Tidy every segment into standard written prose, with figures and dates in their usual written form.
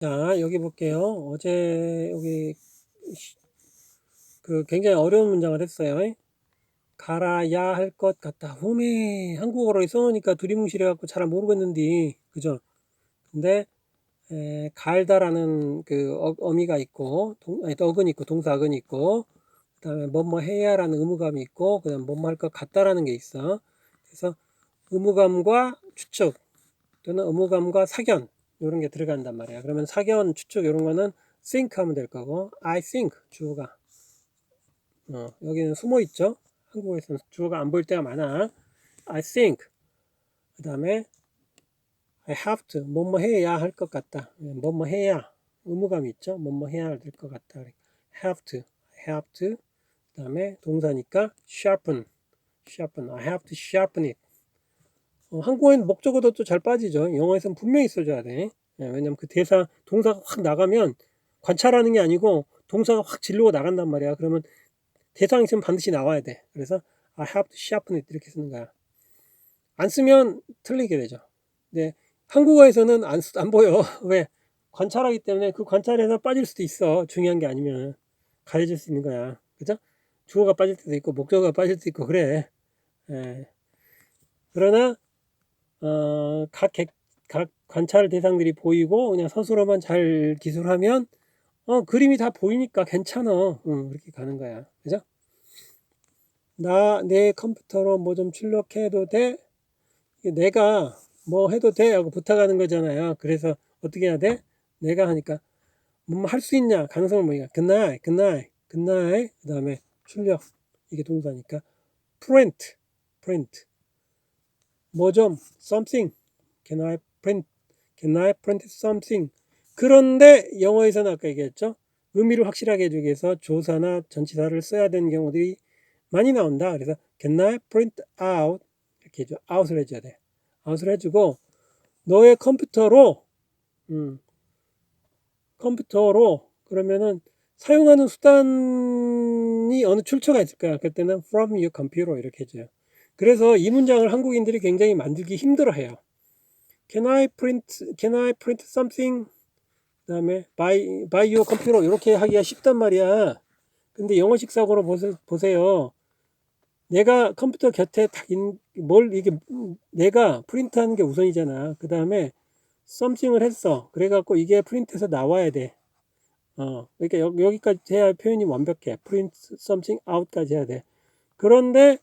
자, 여기 볼게요. 어제 여기 굉장히 어려운 문장을 했어요. 갈아야 할 것 같다. 홈에 한국어로 써놓으니까 두리뭉실해갖고 잘 모르겠는데, 그죠? 근데 갈다라는 어미가 있고, 어근이 있고, 동사 어근이 있고, 그다음에 뭐뭐 해야라는 의무감이 있고, 그다음 뭐뭐 할 것 같다라는 게 있어. 그래서 의무감과 추측 또는 의무감과 사견 이런 게 들어간단 말이야. 그러면 사견, 추측 이런 거는 think 하면 될 거고, I think 주어가 여기는 숨어 있죠. 한국에서는 주어가 안 보일 때가 많아. I think. 그다음에 I have to. 뭐뭐 해야 할 것 같다. 뭐뭐 해야 의무감이 있죠. 뭐뭐 해야 될 것 같다. have to. have to. 그다음에 동사니까 sharpen. sharpen. I have to sharpen it. 한국어에는 목적어도 또 잘 빠지죠. 영어에서는 분명히 써줘야 돼. 왜냐면 그 대사 동사가 확 나가면 관찰하는 게 아니고 동사가 확 질르고 나간단 말이야. 그러면 대상이 있으면 반드시 나와야 돼. 그래서 I have to sharpen it 이렇게 쓰는 거야. 안 쓰면 틀리게 되죠. 근데 한국어에서는 안 보여. 왜? 관찰하기 때문에 그 관찰에서 빠질 수도 있어. 중요한 게 아니면 가려질 수 있는 거야. 그죠? 주어가 빠질 때도 있고 목적어가 빠질 때도 있고 그래. 예. 그러나 각 관찰 대상들이 보이고 그냥 스스로만 잘 기술하면 그림이 다 보이니까 괜찮아. 그렇게 가는 거야. 그죠? 내 컴퓨터로 뭐 좀 출력해도 돼? 내가 뭐 해도 돼? 하고 부탁하는 거잖아요. 그래서 어떻게 해야 돼? 내가 하니까 뭐 할 수 있냐? 가능성을 뭐냐? 그날 그 다음에 출력 이게 동사니까 print 뭐 좀 something can I print something. 그런데 영어에서는 아까 얘기했죠. 의미를 확실하게 해주기 위해서 조사나 전치사를 써야 되는 경우들이 많이 나온다. 그래서 can I print out 이렇게 해줘. out을 해줘야 돼. out을 해주고 너의 컴퓨터로 그러면은 사용하는 수단이 어느 출처가 있을 거야. 그때는 from your computer 이렇게 해줘요. 그래서 이 문장을 한국인들이 굉장히 만들기 힘들어해요. Can I print something? 그다음에 by your computer 이렇게 하기가 쉽단 말이야. 근데 영어식 사고로 보세요. 내가 컴퓨터 곁에 이게 내가 프린트하는 게 우선이잖아. 그 다음에 something을 했어. 그래갖고 이게 프린트해서 나와야 돼. 그러니까 여기까지 해야 표현이 완벽해. print something out까지 해야 돼. 그런데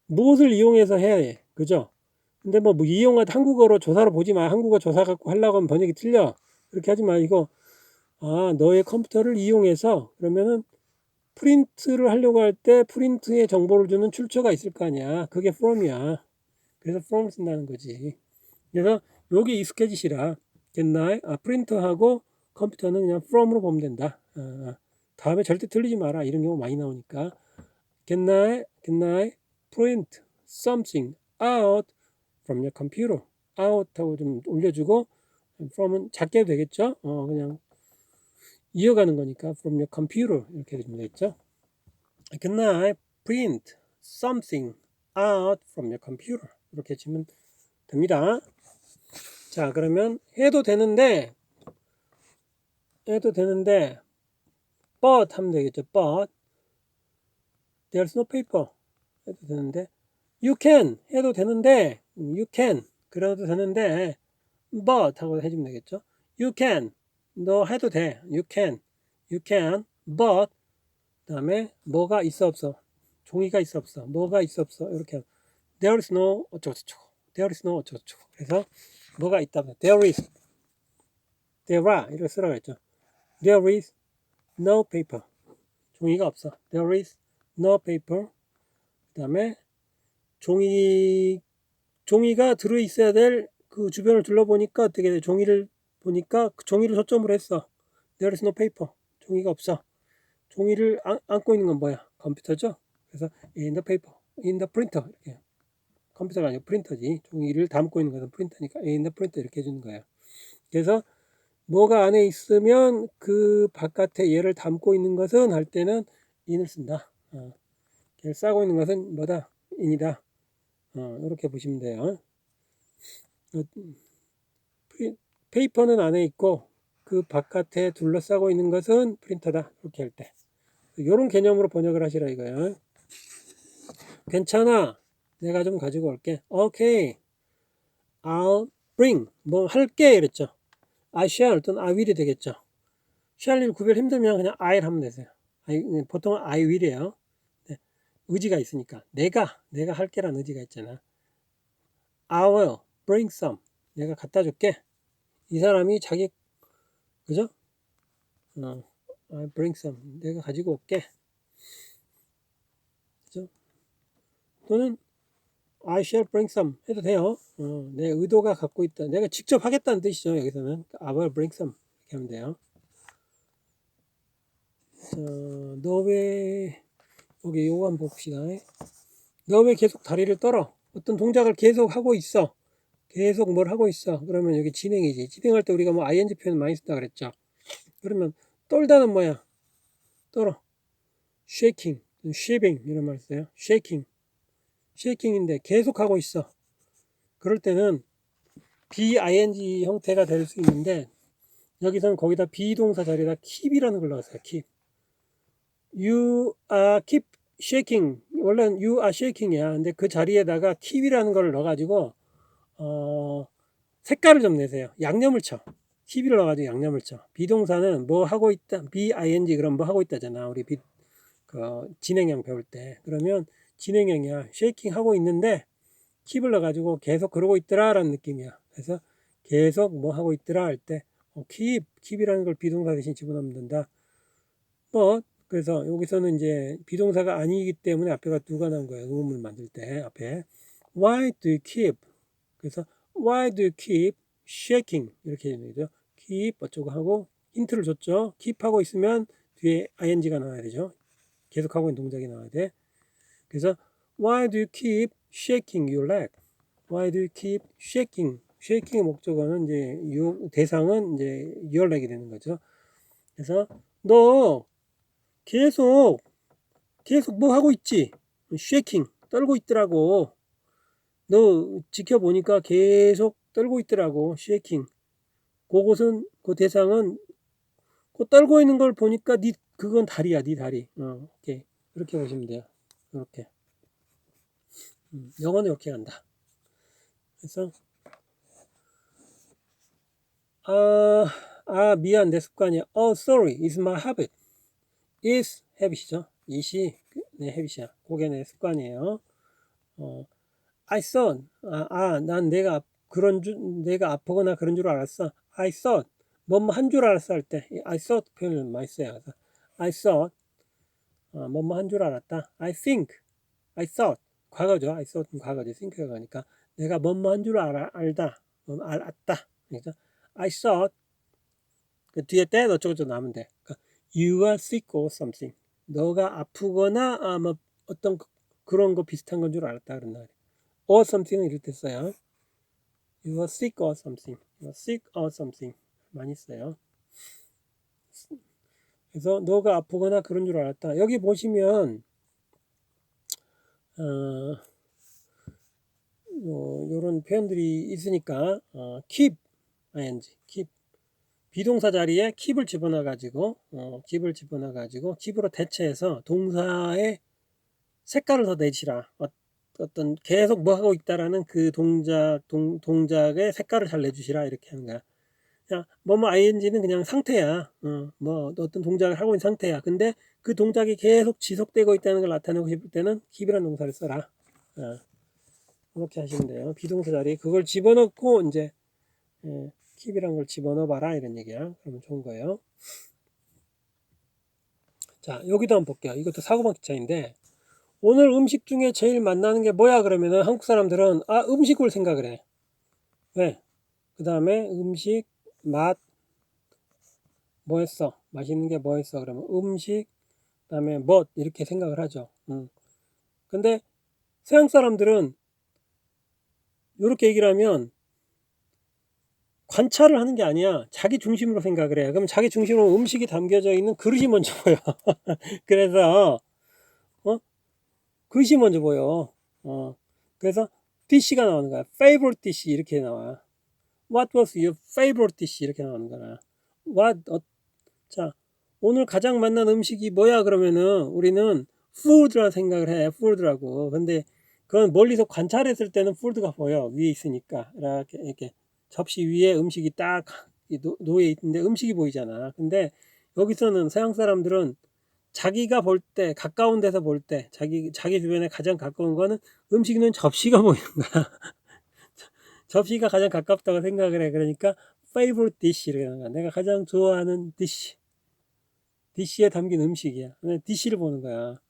무엇을 이용해서 해야 해. 그죠? 근데 뭐 이용하다 한국어로 조사로 보지 마. 한국어 조사 갖고 하려고 하면 번역이 틀려. 그렇게 하지 마. 이거 너의 컴퓨터를 이용해서 그러면은 프린트를 하려고 할 때 프린트의 정보를 주는 출처가 있을 거 아니야. 그게 from이야. 그래서 from 쓴다는 거지. 그래서 여기 익숙해지시라. 옛날 프린터하고 컴퓨터는 그냥 from으로 보면 된다. 다음에 절대 틀리지 마라. 이런 경우 많이 나오니까. Can I print something out from your computer? out하고 좀 올려주고 from은 작게 해도 되겠죠? 그냥 이어가는 거니까 from your computer 이렇게 되면 되겠죠? Can I print something out from your computer? 이렇게 치면 됩니다. 자, 그러면 해도 되는데 but 하면 되겠죠. but there's no paper 해도 되는데 you can 해도 되는데 you can 그래도 되는데 but 하고 해주면 되겠죠. you can 너 해도 돼. you can but 그 다음에 뭐가 있어 없어 종이가 있어 없어 뭐가 있어 없어 이렇게 there is no 어쩌고저쩌고 there is no 어쩌고저쩌고 그래서 뭐가 있다면 there are 이렇게 쓰라고 했죠. there is no paper 종이가 없어. there is no paper 그 다음에 종이가 들어있어야 될 그 주변을 둘러보니까 어떻게 돼? 종이를 보니까 그 종이를 초점으로 했어. there is no paper 종이가 없어. 종이를 안고 있는 건 뭐야? 컴퓨터죠. 그래서 in the paper, in the printer 이렇게 컴퓨터가 아니고 프린터지. 종이를 담고 있는 것은 프린터니까 in the printer 이렇게 해주는 거예요. 그래서 뭐가 안에 있으면 그 바깥에 얘를 담고 있는 것은 할 때는 in을 쓴다. 걔를 싸고 있는 것은 뭐다? in이다. 이렇게 보시면 돼요. 페이퍼는 안에 있고 그 바깥에 둘러싸고 있는 것은 프린터다. 이렇게 할 때. 요런 개념으로 번역을 하시라 이거야. 괜찮아. 내가 좀 가지고 올게. 오케이. I'll bring. 뭐 할게 이랬죠. I shall 또는 I will이 되겠죠. shall을 구별 힘들면 그냥 I'll 하면 되세요. 보통은 I will이에요. 네. 의지가 있으니까. 내가 할게라는 의지가 있잖아. I will bring some. 내가 갖다 줄게. 이 사람이 자기, 그죠? I'll bring some. 내가 가지고 올게. 그죠? 또는 I shall bring some 해도 돼요. 내 의도가 갖고 있다. 내가 직접 하겠다는 뜻이죠. 여기서는 I will bring some 이렇게 하면 돼요. 자, 너 왜 여기 요거 한번 봅시다. 너 왜 계속 다리를 떨어? 어떤 동작을 계속 하고 있어. 계속 뭘 하고 있어. 그러면 여기 진행이지. 진행할 때 우리가 뭐 ing 표현 많이 쓴다 그랬죠. 그러면 떨다는 뭐야? 떨어. shaking, shiving 이런 말 써요. shaking인데 계속 하고 있어. 그럴 때는 BING 형태가 될 수 있는데 여기서는 거기다 비동사 자리에다 keep이라는 걸 넣었어요. keep. You are keep shaking. 원래는 you are shaking이야. 근데 그 자리에다가 keep이라는 걸 넣어가지고 색깔을 좀 내세요. 양념을 쳐. keep을 넣어가지고 양념을 쳐. 비동사는 뭐 하고 있다. BING 그럼 뭐 하고 있다잖아. 우리 진행형 배울 때. 그러면 진행형이야. shaking 하고 있는데 keep을 넣어가지고 계속 그러고 있더라라는 느낌이야. 그래서 계속 뭐 하고 있더라 할 때 keep이라는 걸 비동사 대신 집어넣으면 된다. 그래서 여기서는 이제 비동사가 아니기 때문에 앞에가 누가 나온 거예요. 의문문 만들 때 앞에 Why do you keep? 그래서 Why do you keep shaking? 이렇게 되는 거죠. keep 어쩌고 하고 힌트를 줬죠. keep 하고 있으면 뒤에 ing가 나와야 되죠. 계속하고 있는 동작이 나와야 돼. 그래서 Why do you keep shaking your leg? Why do you keep shaking? shaking의 목적어는 이제 대상은 이제 your leg이 되는 거죠. 그래서 너 계속 뭐 하고 있지? shaking 떨고 있더라고. 너 지켜보니까 계속 떨고 있더라고. shaking. 그곳은 그 대상은 그 떨고 있는 걸 보니까 그건 다리야, 네 다리. 오케이. 이렇게 보시면 돼요. 이렇게. 영어는 이렇게 간다. 그래서 미안 내 습관이야. sorry, it's my habit. is habit이죠. it이 내 habit이야. 그게 내 습관이에요. I thought 난 내가 내가 아프거나 그런 줄 알았어. I thought 뭐뭐 한 줄 알았어 할 때 I thought 표현을 많이 써요. 그래서 I thought 뭐뭐 한 줄 알았다. I thought 과거죠. I thought 과거죠. think가 가니까 내가 뭐뭐 한 줄 알다. 알았다. 그죠? I thought 그 뒤에 that 어쩌고저쩌고 나오면 돼. 그러니까 you are sick or something. 너가 아프거나 뭐 어떤 그런 거 비슷한 건 줄 알았다 그런 날. or something은 이럴 때 써요. You are sick or something. You are sick or something. 많이 써요. 그래서 너가 아프거나 그런 줄 알았다. 여기 보시면 요런 표현들이 있으니까 keep ing keep 비동사 자리에 keep을 집어넣어 가지고 keep으로 대체해서 동사의 색깔을 더 내시라. 어떤 계속 뭐 하고 있다라는 그 동작의 색깔을 잘 내주시라 이렇게 하는 거야. 그냥 뭐뭐 ing는 그냥 상태야. 뭐 어떤 동작을 하고 있는 상태야. 근데 그 동작이 계속 지속되고 있다는 걸 나타내고 싶을 때는 keep이라는 동사를 써라. 이렇게 하시면 돼요. 비동사 자리에 그걸 집어넣고 이제 keep이라는 걸 집어넣어봐라 이런 얘기야. 그러면 좋은 거예요. 자, 여기도 한번 볼게요. 이것도 사고방식 차이인데 오늘 음식 중에 제일 맛나는 게 뭐야 그러면은 한국 사람들은 음식을 생각을 해. 왜? 그 다음에 음식, 맛, 뭐 했어? 맛있는 게 뭐 했어? 그러면 음식, 그 다음에 뭐 이렇게 생각을 하죠. 근데 서양 사람들은 이렇게 얘기를 하면 관찰을 하는 게 아니야. 자기 중심으로 생각을 해. 그럼 자기 중심으로 음식이 담겨져 있는 그릇이 먼저 보여. 그래서 그릇이 먼저 보여. 그래서 dish가 나오는 거야. favorite dish 이렇게 나와. What was your favorite dish 이렇게 나오는 거야. 자, 오늘 가장 맛난 음식이 뭐야? 그러면은 우리는 food라 생각을 해. food라고. 근데 그건 멀리서 관찰했을 때는 food가 보여. 위에 있으니까. 이렇게 접시 위에 음식이 딱 놓여 있는데 음식이 보이잖아. 근데 여기서는 서양 사람들은 자기가 볼 때, 가까운 데서 볼 때, 자기 주변에 가장 가까운 거는 음식은 접시가 보이는 거야. 접시가 가장 가깝다고 생각을 해. 그러니까 favorite dish 이렇게 하는 거야. 내가 가장 좋아하는 디시에 담긴 음식이야. 디시를 보는 거야.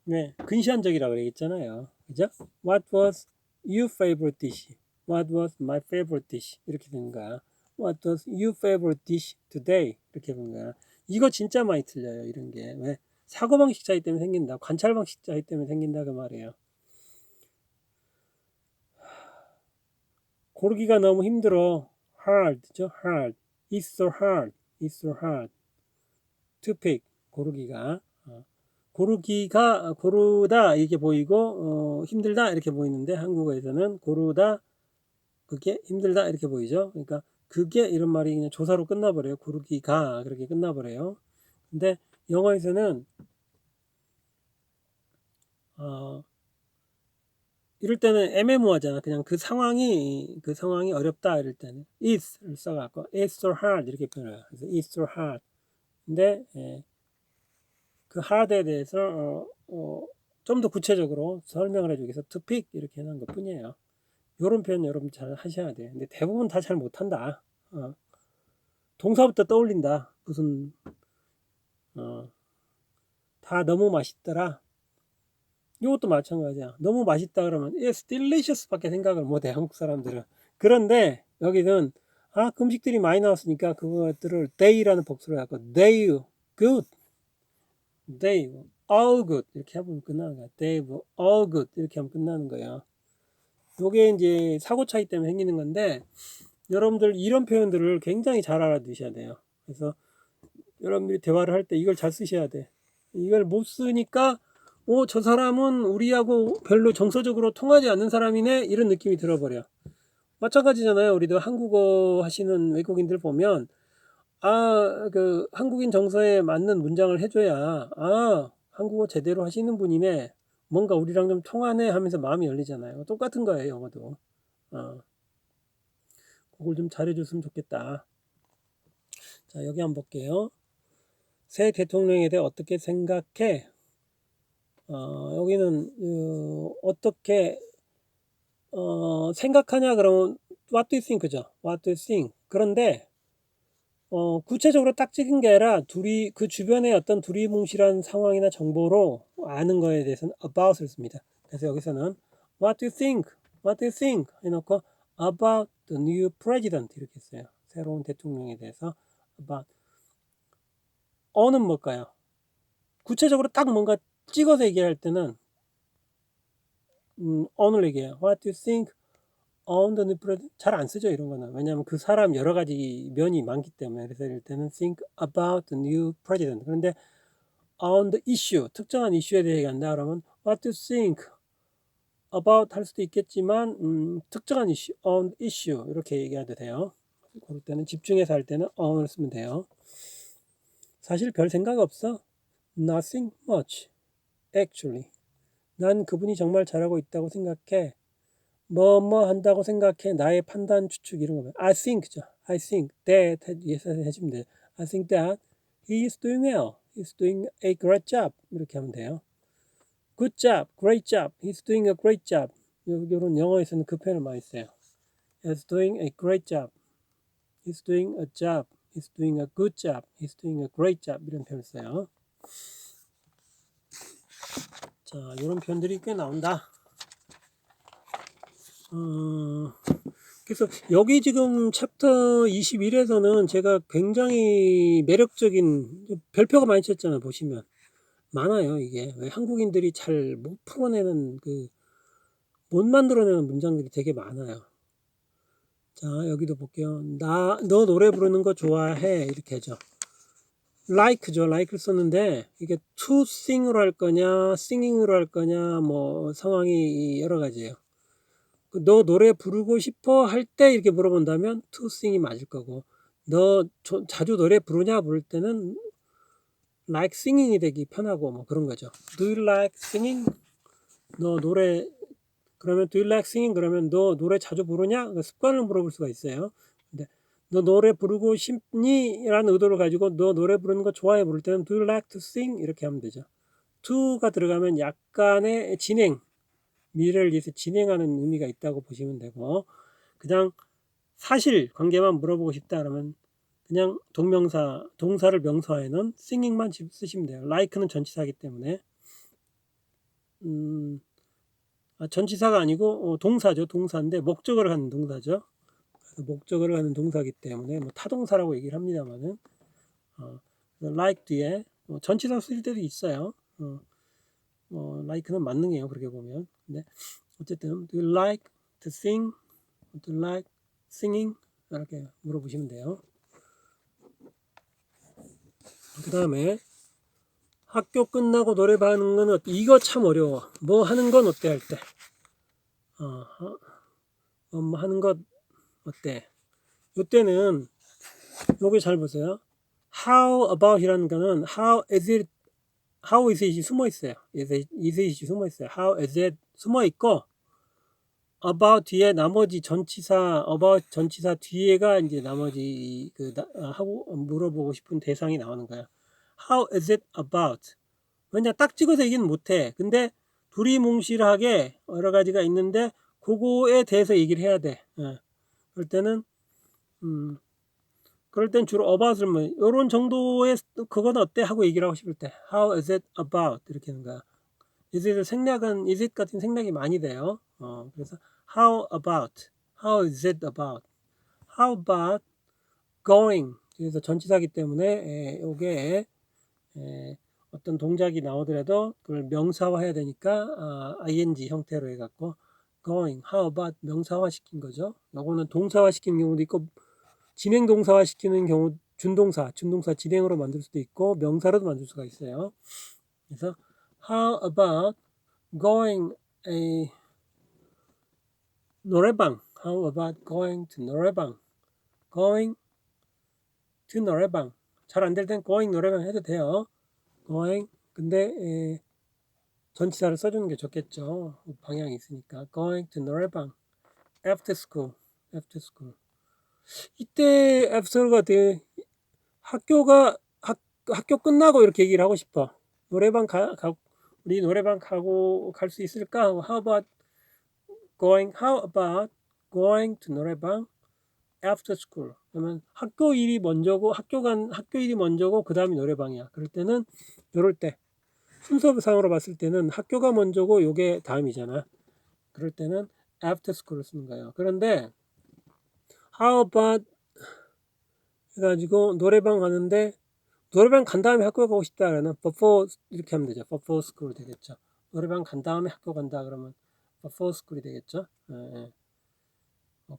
네, 근시안적이라고 그랬잖아요. 그죠? What was your favorite dish? What was my favorite dish? 이렇게 되는 거야. What was your favorite dish today? 이렇게 보는 거야. 이거 진짜 많이 틀려요. 이런 게. 왜? 사고방식 차이 때문에 생긴다. 관찰방식 차이 때문에 생긴다 그 말이에요. 고르기가 너무 힘들어. hard죠? hard. It's so hard. It's so hard. to pick. 고르기가. 고르다 이렇게 보이고 힘들다 이렇게 보이는데 한국어에서는 고르다 그게 힘들다 이렇게 보이죠. 그러니까 그게 이런 말이 그냥 조사로 끝나버려요. 고르기가 그렇게 끝나버려요. 근데 영어에서는 이럴 때는 애매모호하잖아. 그냥 그 상황이 어렵다 이럴 때는 is를 써갖고 it's so hard 이렇게 표현해요. 그래서 it's so hard. 근데 그 hard에 대해서 좀 더 구체적으로 설명을 해주기 위해서 to pick 이렇게 해놓은 것 뿐이에요. 요런 표현 여러분 잘 하셔야 돼. 근데 대부분 다 잘 못한다. 동사부터 떠올린다. 무슨 다 너무 맛있더라. 이것도 마찬가지야. 너무 맛있다 그러면 it's delicious 밖에 생각을 못해 한국 사람들은. 그런데 여기는 그 음식들이 많이 나왔으니까 그것들을 they라는 복수로 해갖고 they good, they all good 이렇게 하면 끝나는 거야. they all good 이렇게 하면 끝나는 거야. 요게 이제 사고 차이 때문에 생기는 건데 여러분들 이런 표현들을 굉장히 잘 알아두셔야 돼요. 그래서 여러분들이 대화를 할 때 이걸 잘 쓰셔야 돼. 이걸 못 쓰니까 저 사람은 우리하고 별로 정서적으로 통하지 않는 사람이네 이런 느낌이 들어버려. 마찬가지잖아요. 우리도 한국어 하시는 외국인들 보면 그 한국인 정서에 맞는 문장을 해줘야 한국어 제대로 하시는 분이네, 뭔가 우리랑 좀 통하네 하면서 마음이 열리잖아요. 똑같은 거예요. 영어도. 그걸 좀 잘해줬으면 좋겠다. 자, 여기 한번 볼게요. 새 대통령에 대해 어떻게 생각해? 여기는 어떻게 생각하냐 그러면 what do you think죠. what do you think. 그런데 구체적으로 딱 찍은 게 아니라 그 주변에 어떤 두리뭉실한 상황이나 정보로 아는 거에 대해서는 about을 씁니다. 그래서 여기서는 what do you think? what do you think? 해놓고 about the new president 이렇게 써요. 새로운 대통령에 대해서 about. 어는 뭘까요? 구체적으로 딱 뭔가 찍어서 얘기할 때는 on을 얘기해요. What do you think on the new president? 잘 안 쓰죠 이런 거는. 왜냐하면 그 사람 여러 가지 면이 많기 때문에. 그래서 이럴 때는 think about the new president. 그런데 on the issue, 특정한 이슈에 대해 얘기한다 그러면 what do you think about 할 수도 있겠지만 특정한 이슈, on the issue 이렇게 얘기해도 돼요. 그럴 때는 집중해서 할 때는 on을 쓰면 돼요. 사실 별 생각 없어. Nothing much, actually. 난 그분이 정말 잘하고 있다고 생각해. 뭐 한다고 생각해. 나의 판단, 추측 이런 거면 I think죠. I think that 해주면 돼요. I think that he is doing well. He's doing a great job. 이렇게 하면 돼요. Good job, great job. He's doing a great job. 이런 영어에서는 그 표현을 많이 써요. He's doing a great job. He's doing a job. He's doing a good job. He's doing a great job. 이런 표현을 써요. 자, 이런 표현들이 꽤 나온다. 그래서 여기 지금 챕터 21에서는 제가 굉장히 매력적인 별표가 많이 쳤잖아요. 보시면 많아요. 이게 왜 한국인들이 잘 못 풀어내는 못 만들어내는 문장들이 되게 많아요. 자, 여기도 볼게요. 너 노래 부르는 거 좋아해 이렇게 하죠. like죠. like를 썼는데 이게 to sing으로 할 거냐 singing으로 할 거냐 뭐 상황이 여러 가지예요. 너 노래 부르고 싶어 할 때 이렇게 물어본다면 to sing이 맞을 거고, 너 자주 노래 부르냐 부를 때는 like singing이 되기 편하고 뭐 그런 거죠. Do you like singing? 너 노래 그러면 do you like singing 그러면 너 노래 자주 부르냐? 습관을 물어볼 수가 있어요. 근데 너 노래 부르고 싶니? 라는 의도를 가지고 너 노래 부르는 거 좋아해 부를 때는 do you like to sing? 이렇게 하면 되죠. to가 들어가면 약간의 진행, 미래를 위해서 진행하는 의미가 있다고 보시면 되고, 그냥 사실 관계만 물어보고 싶다 그러면 그냥 동명사, 동사를 명사에는 singing만 쓰시면 돼요. like는 전치사이기 때문에 전치사가 아니고 동사죠. 동사인데 목적어를 하는 동사죠. 목적어를 하는 동사이기 때문에 뭐 타동사라고 얘기를 합니다만은 like 뒤에 전치사 쓸 때도 있어요. like는 만능이에요. 그렇게 보면. 근데 어쨌든 do you like to sing? Do you like singing? 이렇게 물어보시면 돼요. 그 다음에 학교 끝나고 노래방 하는 건 이거 참 어려워. 뭐 하는 건 어때 할 때? 뭐 하는 것 어때? 이때는 요게 잘 보세요. How about 이라는 거는 how is it이 숨어 있어요. is it이 숨어 있어요. How is it 숨어 있고 about 뒤에 나머지 전치사 about 전치사 뒤에가 이제 나머지 하고 물어보고 싶은 대상이 나오는 거야. How is it about? 왜냐 딱 찍어서 얘기는 못해. 근데 두리뭉실하게 여러 가지가 있는데 그거에 대해서 얘기를 해야 돼. 그럴 때는 그럴 땐 주로 about을 뭐 요런 정도의 그건 어때 하고 얘기를 하고 싶을 때 how is it about 이렇게 하는 거야. is it 생략은 is it 같은 생략이 많이 돼요. 그래서 how is it about how about going 그래서 전치사기 때문에 요게 어떤 동작이 나오더라도 그걸 명사화해야 되니까 ing 형태로 해갖고 going how about 명사화 시킨 거죠. 요거는 동사화 시키는 경우도 있고 진행 동사화 시키는 경우 준동사 진행으로 만들 수도 있고 명사로도 만들 수가 있어요. 그래서 how about going a 노래방 how about going to 노래방 going to 노래방 잘 안 될 땐 going 노래방 해도 돼요. going 근데 전치사를 써주는 게 좋겠죠. 방향이 있으니까 going to 노래방 after school 이때 after가 학교 끝나고 이렇게 얘기를 하고 싶어. 노래방 우리 노래방 가고 갈 수 있을까? How about going to 노래방 after school? 그러면 학교 일이 먼저고 학교 일이 먼저고 그 다음이 노래방이야. 그럴 때는 이럴 때 순서상으로 봤을 때는 학교가 먼저고 요게 다음이잖아. 그럴 때는 after school을 쓰는 거예요. 그런데 how about 해가지고 노래방 가는데 노래방 간 다음에 학교 가고 싶다 그러면 before 이렇게 하면 되죠. before school 되겠죠. 노래방 간 다음에 학교 간다 그러면 before school이 되겠죠.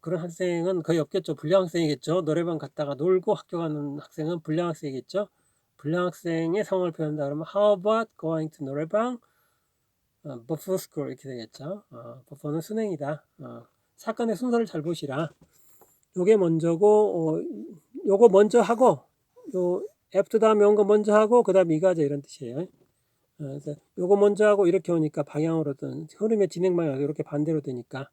그런 학생은 거의 없겠죠. 불량 학생이겠죠. 노래방 갔다가 놀고 학교 가는 학생은 불량 학생이겠죠. 불량 학생의 상황을 표현한다 그러면 how about going to 노래방 before school 이렇게 되겠죠. before는 순행이다. 사건의 순서를 잘 보시라. 요게 먼저고 요거 먼저 하고 요 after 다음에 온 거 먼저 하고 그 다음에 이거 하자 이런 뜻이에요. 그래서 요거 먼저 하고 이렇게 오니까 방향으로든 흐름의 진행 방향이 이렇게 반대로 되니까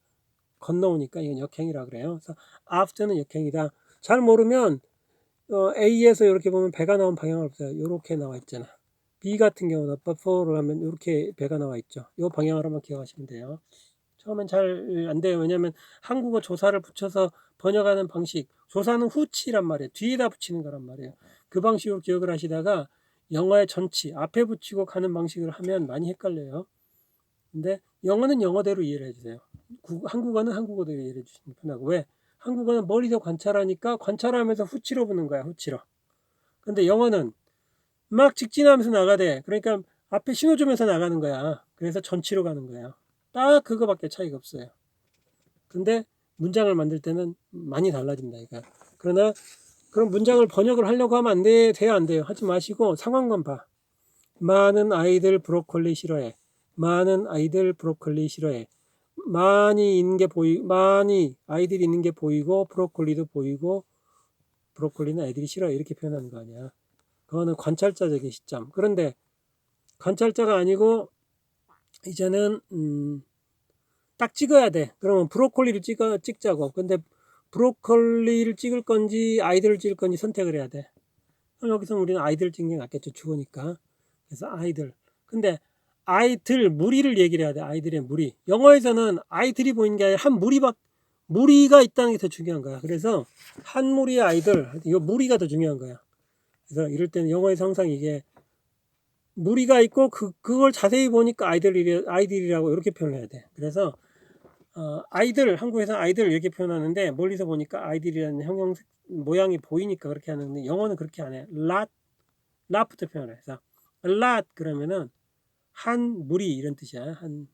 건너오니까 이건 역행이라 그래요. 그래서 after는 역행이다. 잘 모르면 A에서 이렇게 보면 배가 나온 방향을 보세요. 이렇게 나와 있잖아. B 같은 경우는 before를 하면 이렇게 배가 나와 있죠. 이 방향으로만 기억하시면 돼요. 처음엔 잘 안 돼요. 왜냐하면 한국어 조사를 붙여서 번역하는 방식, 조사는 후치란 말이에요. 뒤에다 붙이는 거란 말이에요. 그 방식으로 기억을 하시다가 영어의 전치, 앞에 붙이고 가는 방식을 하면 많이 헷갈려요. 근데 영어는 영어대로 이해를 해주세요. 한국어는 한국어대로 이해를 해주시면 편하고. 왜? 한국어는 머리서 관찰하니까 관찰하면서 후치로 보는 거야. 후치로. 근데 영어는 막 직진하면서 나가대. 그러니까 앞에 신호 주면서 나가는 거야. 그래서 전치로 가는 거야. 딱 그거밖에 차이가 없어요. 근데 문장을 만들 때는 많이 달라진다. 그러나 그런 문장을 번역을 하려고 하면 안 돼. 돼요, 안 돼요? 하지 마시고 상황만 봐. 많은 아이들 브로콜리 싫어해. 많은 아이들 브로콜리 싫어해. 많이 아이들이 있는 게 보이고 브로콜리도 보이고 브로콜리는 애들이 싫어요. 이렇게 표현하는 거 아니야. 그거는 관찰자적인 시점. 그런데 관찰자가 아니고 이제는 딱 찍어야 돼. 그러면 브로콜리를 찍자고. 근데 브로콜리를 찍을 건지 아이들을 찍을 건지 선택을 해야 돼. 그럼 여기서 우리는 아이들을 찍는 게 낫겠죠. 주어니까. 그래서 아이들. 근데 아이들 무리를 얘기를 해야 돼. 아이들의 무리. 영어에서는 아이들이 보이는 게 아니라 한 무리가 있다는 게 더 중요한 거야. 그래서 한 무리의 아이들, 이거 무리가 더 중요한 거야. 그래서 이럴 때는 영어에서 항상 이게 무리가 있고 그걸 자세히 보니까 아이들이라고 이렇게 표현해야 돼. 그래서 아이들, 한국에서 아이들 이렇게 표현하는데 멀리서 보니까 아이들이라는 형용 모양이 보이니까 그렇게 하는데 영어는 그렇게 안 해. lot부터 표현해. 그래서 a lot 그러면은 한 무리 이런 뜻이야. 한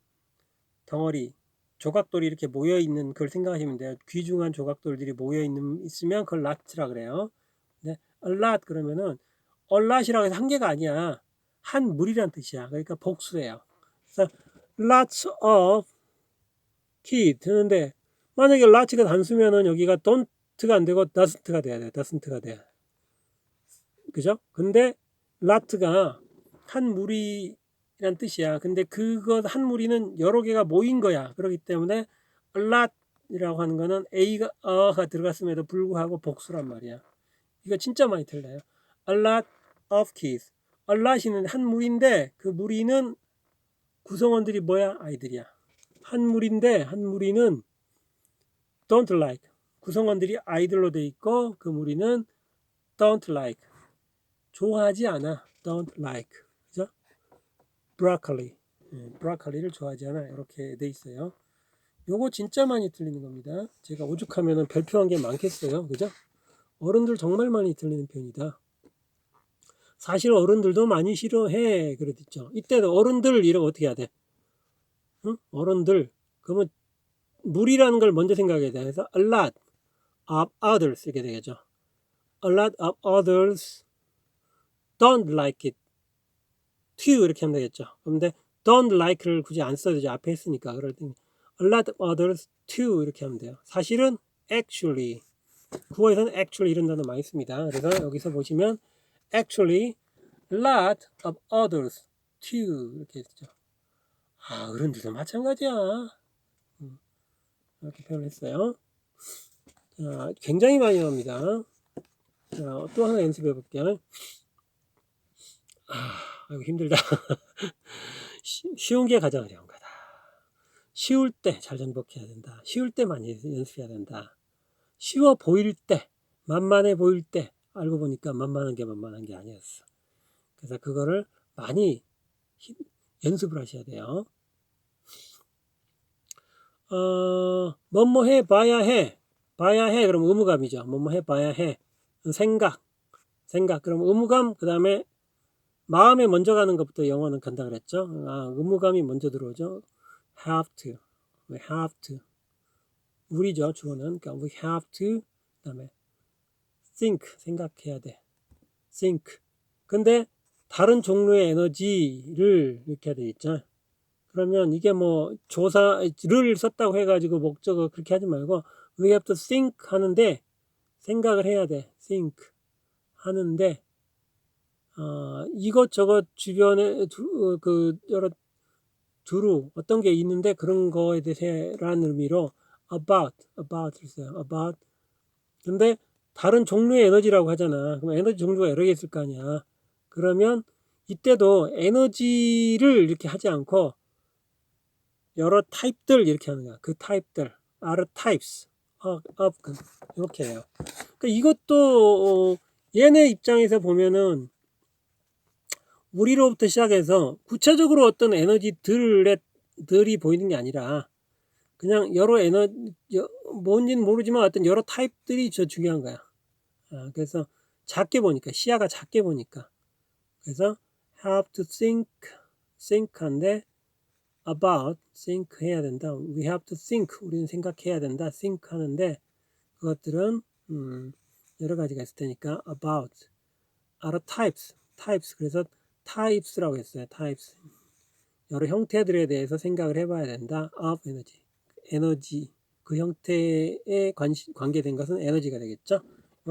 덩어리, 조각돌이 이렇게 모여 있는 걸 생각하시면 돼요. 귀중한 조각돌들이 모여 있으면 그걸 lot라 그래요. 근데 a lot 그러면은 a lot이라고 해서 한 개가 아니야. 한 무리란 뜻이야. 그러니까 복수예요. 그래서 lots of kids 되는데 만약에 lots가 단수면은 여기가 don't가 안 되고 doesn't가 돼야 돼. doesn't가 돼. 그죠? 근데 lot가 한 무리란 뜻이야. 근데 그거 한 무리는 여러 개가 모인 거야. 그렇기 때문에 a lot이라고 하는 거는 a가 들어갔음에도 불구하고 복수란 말이야. 이거 진짜 많이 틀려요. a lot of kids. a lot이는 한 무리인데 그 무리는 구성원들이 뭐야? 아이들이야. 한 무리인데 한 무리는 don't like. 구성원들이 아이들로 돼 있고 그 무리는 don't like. 좋아하지 않아. don't like. 그죠? broccoli. 브로콜리를 좋아하지 않아. 이렇게 돼 있어요. 요거 진짜 많이 틀리는 겁니다. 제가 오죽하면 발표한 게 많겠어요. 그죠? 어른들 정말 많이 틀리는 편이다. 사실 어른들도 많이 싫어해. 그랬죠. 이때도 어른들 이러면 어떻게 해야 돼? 응? 어른들. 그러면 무리라는 걸 먼저 생각해야 돼. 그래서 a lot of others 이렇게 되겠죠. A lot of others don't like it too 이렇게 하면 되겠죠. 그런데 don't like를 굳이 안 써도 되죠. 앞에 했으니까. 그럴 때 a lot of others too 이렇게 하면 돼요. 사실은 actually 구어에서는 actually 이런 단어 많이 씁니다. 그래서 여기서 보시면 actually a lot of others too 이렇게 했죠. 어른들도 마찬가지야. 이렇게 표현했어요. 자, 굉장히 많이 나옵니다. 자, 또 하나 연습해 볼게요. 아이고 힘들다. 쉬운 게 가장 어려운 거다. 쉬울 때 잘 정복해야 된다. 쉬울 때 많이 연습해야 된다. 쉬워 보일 때, 만만해 보일 때 알고 보니까 만만한 게 아니었어. 그래서 그거를 많이 연습을 하셔야 돼요. 뭐뭐 해 봐야 해. 봐야 해. 그럼 의무감이죠. 뭐뭐 해 봐야 해. 생각. 그럼 의무감 그다음에 마음에 먼저 가는 것부터 영어는 간다 그랬죠. 의무감이 먼저 들어오죠. have to. have to. 우리죠. 주어는. 그러니까 we have to. 그다음에 think. 생각해야 돼. think. 근데 다른 종류의 에너지를 이렇게 돼 있죠. 그러면 이게 뭐 조사를 썼다고 해가지고 목적어 그렇게 하지 말고 we have to think 하는데 생각을 해야 돼. think 하는데 이것저것 주변에 여러 두루 어떤 게 있는데 그런 거에 대해서라는 의미로 about를 써요. about. 근데 다른 종류의 에너지라고 하잖아. 그럼 에너지 종류가 여러 개 있을 거 아니야. 그러면 이때도 에너지를 이렇게 하지 않고 여러 타입들 이렇게 하는 거야. 그 타입들 are types of 이렇게 해요. 그러니까 이것도 얘네 입장에서 보면은 우리로부터 시작해서 구체적으로 어떤 에너지들이 보이는 게 아니라 그냥 여러 뭔지는 모르지만 어떤 여러 타입들이 중요한 거야. 그래서 작게 보니까 시야가 작게 보니까 그래서 have to think한데 about think 해야 된다. we have to think 우리는 생각해야 된다. think 하는데 그것들은 여러 가지가 있을 테니까 about are types 그래서 types라고 했어요. types 여러 형태들에 대해서 생각을 해봐야 된다. of 에너지 그 형태에 관계된 것은 에너지가 되겠죠.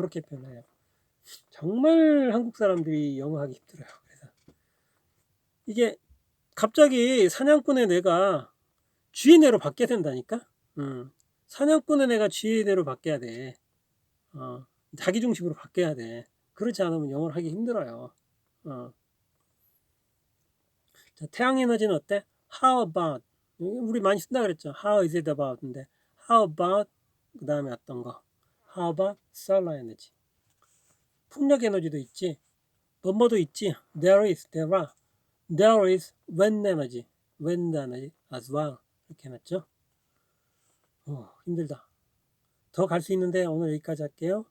이렇게 표현해요. 정말 한국 사람들이 영어 하기 힘들어요. 그래서 이게 갑자기 사냥꾼의 뇌가 쥐의 뇌로 바뀌어야 된다니까. 사냥꾼의 뇌가 쥐의 뇌로 바뀌어야 돼. 자기중심으로 바뀌어야 돼. 그렇지 않으면 영어를 하기 힘들어요. 자, 태양 에너지는 어때? How about? 우리 많이 쓴다 그랬죠. How is it about인데 How about 그 다음에 어떤 거? How about solar energy? 풍력 에너지도 있지. 뭐뭐도 있지. There is, there are. There is wind energy, wind energy as well. 이렇게 해놨죠. 힘들다. 더 갈 수 있는데 오늘 여기까지 할게요.